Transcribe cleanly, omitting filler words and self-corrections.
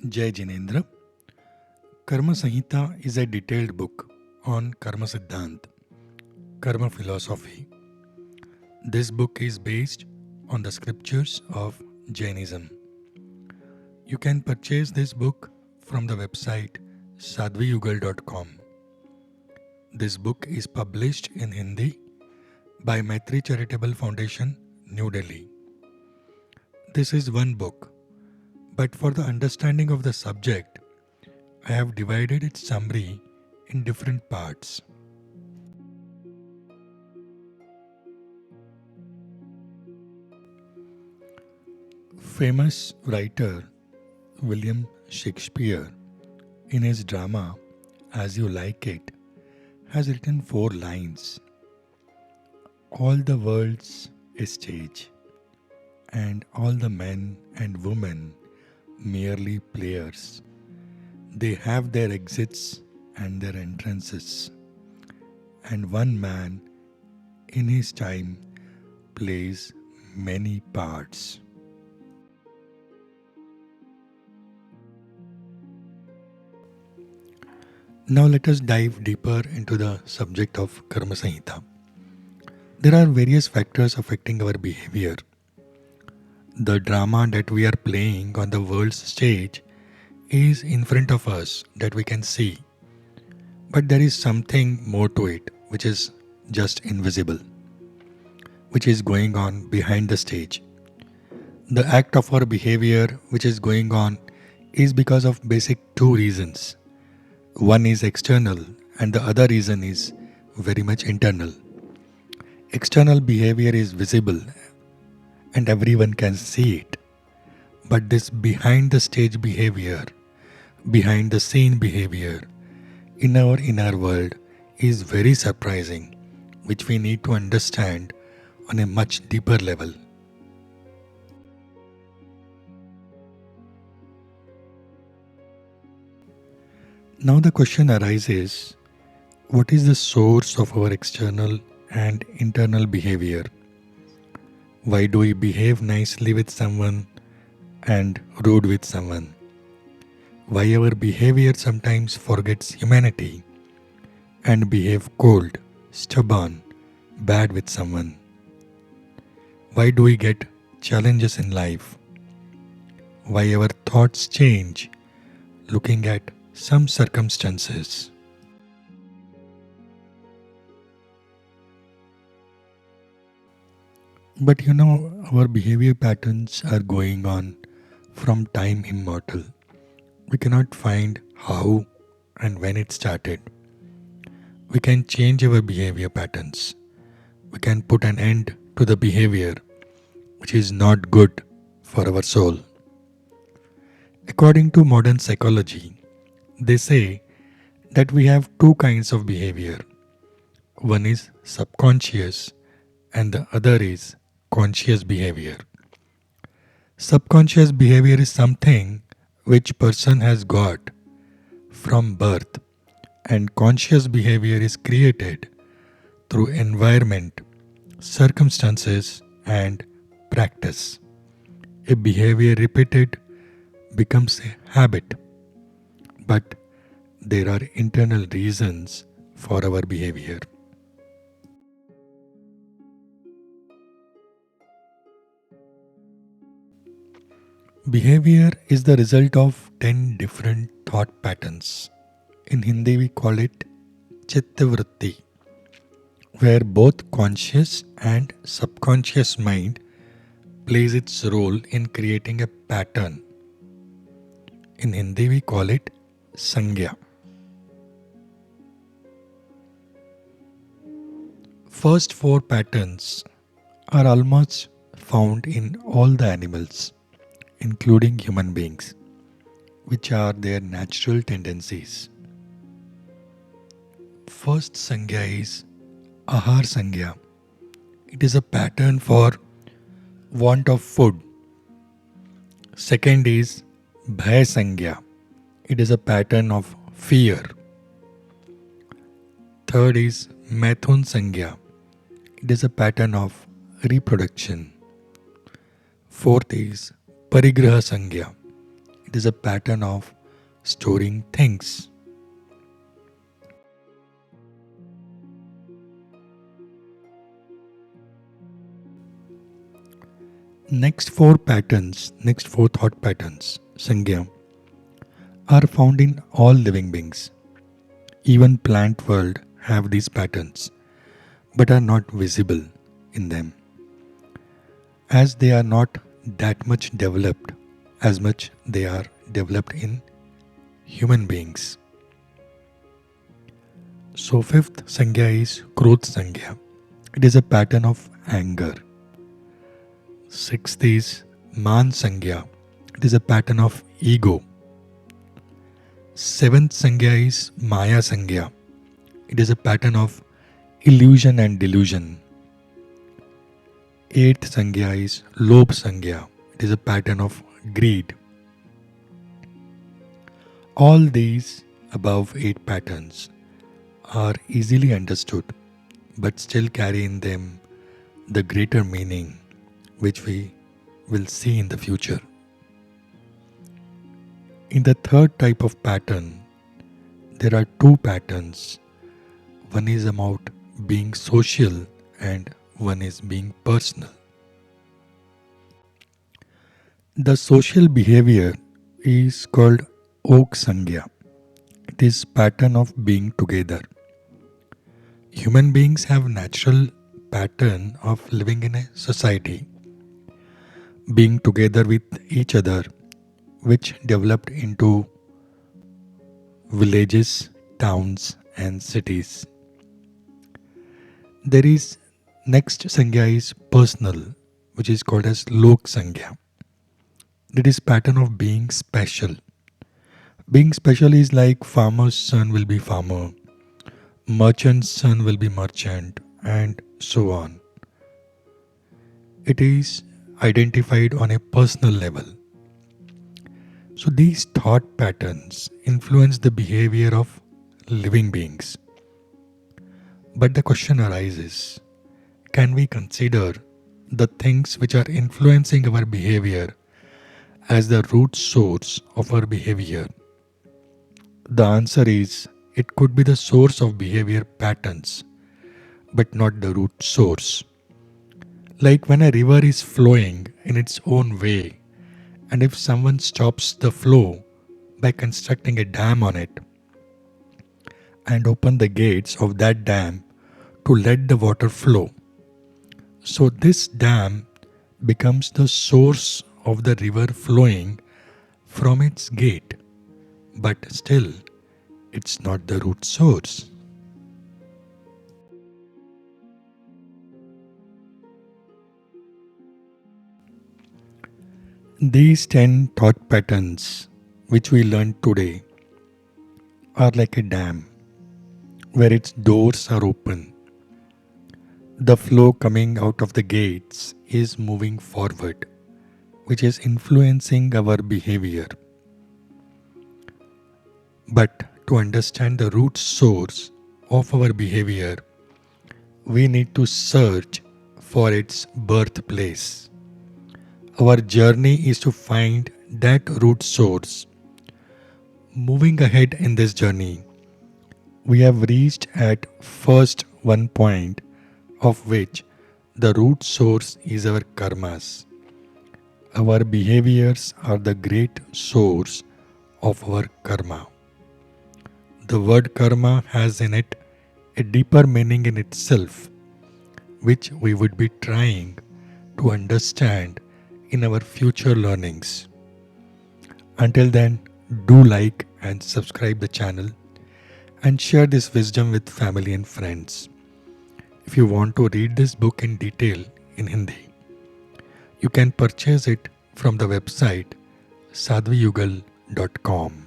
Jai Jinendra. Karma Samhita is a detailed book on Karma Siddhant, Karma philosophy. This book is based on the scriptures of Jainism. You can purchase this book from the website Sadhviyugal.com. This book is published in Hindi by Maitri Charitable Foundation, New Delhi. This is one book, but for the understanding of the subject, I have divided its summary in different parts. Famous writer William Shakespeare, in his drama As You Like It, has written 4 lines. All the world's a stage, and all the men and women merely players. They have their exits and their entrances, and one man in his time plays many parts. Now let us dive deeper into the subject of Karma Samhita. There are various factors affecting our behavior. The drama that we are playing on the world's stage is in front of us that we can see. But there is something more to it which is just invisible, which is going on behind the stage. The act of our behavior which is going on is because of basic 2 reasons. One is external and the other reason is very much internal. External behavior is visible and everyone can see it. But this behind the stage behavior, behind the scene behavior in our inner world is very surprising, which we need to understand on a much deeper level. Now the question arises, what is the source of our external and internal behavior? Why do we behave nicely with someone and rude with someone? Why our behavior sometimes forgets humanity and behave cold, stubborn, bad with someone? Why do we get challenges in life? Why our thoughts change looking at some circumstances? But our behavior patterns are going on from time immortal. We cannot find how and when it started. We can change our behavior patterns. We can put an end to the behavior which is not good for our soul. According to modern psychology, they say that we have 2 kinds of behavior. One is subconscious and the other is conscious behavior. Subconscious behavior is something which person has got from birth, and conscious behavior is created through environment, circumstances and practice. A behavior repeated becomes a habit, but there are internal reasons for our behavior. Behavior is the result of 10 different thought patterns. In Hindi we call it chittavritti, where both conscious and subconscious mind plays its role in creating a pattern. In Hindi we call it sangya. First 4 patterns are almost found in all the animals, including human beings, which are their natural tendencies. First sangya is ahar sangya. It is a pattern for want of food. Second is bhay sangya. It is a pattern of fear. Third is maithun sangya. It is a pattern of reproduction. Fourth is parigraha sangya. It is a pattern of storing things. Next four thought patterns, Sangya, are found in all living beings. Even plant world have these patterns, but are not visible in them, as they are not that much developed as much they are developed in human beings. So fifth Sangya is Krodh Sangya. It is a pattern of anger. Sixth is Man Sangya. It is a pattern of ego. Seventh Sangya is Maya Sangya. It is a pattern of illusion and delusion. Eighth Sangya is Lobh Sangya. It is a pattern of greed. All these above 8 patterns are easily understood, but still carry in them the greater meaning which we will see in the future. In the third type of pattern, there are 2 patterns. One is about being social and one is being personal. The social behavior is called Oak Sangya. It is pattern of being together. Human beings have natural pattern of living in a society, being together with each other, which developed into villages, towns and cities. There is next Sangya is personal, which is called as Lok Sangya. It is pattern of being special. Being special is like farmer's son will be farmer, merchant's son will be merchant, and so on. It is identified on a personal level. So these thought patterns influence the behavior of living beings. But the question arises, can we consider the things which are influencing our behavior as the root source of our behavior? The answer is, it could be the source of behavior patterns, but not the root source. Like when a river is flowing in its own way, and if someone stops the flow by constructing a dam on it and open the gates of that dam to let the water flow, so this dam becomes the source of the river flowing from its gate, but still it's not the root source. These 10 thought patterns which we learned today are like a dam where its doors are open. The flow coming out of the gates is moving forward, which is influencing our behavior. But to understand the root source of our behavior, we need to search for its birthplace. Our journey is to find that root source. Moving ahead in this journey, we have reached at first one point of which the root source is our karmas. Our behaviors are the great source of our karma. The word karma has in it a deeper meaning in itself, which we would be trying to understand in our future learnings. Until then, do like and subscribe the channel and share this wisdom with family and friends. If you want to read this book in detail in Hindi, you can purchase it from the website sadhviyugal.com.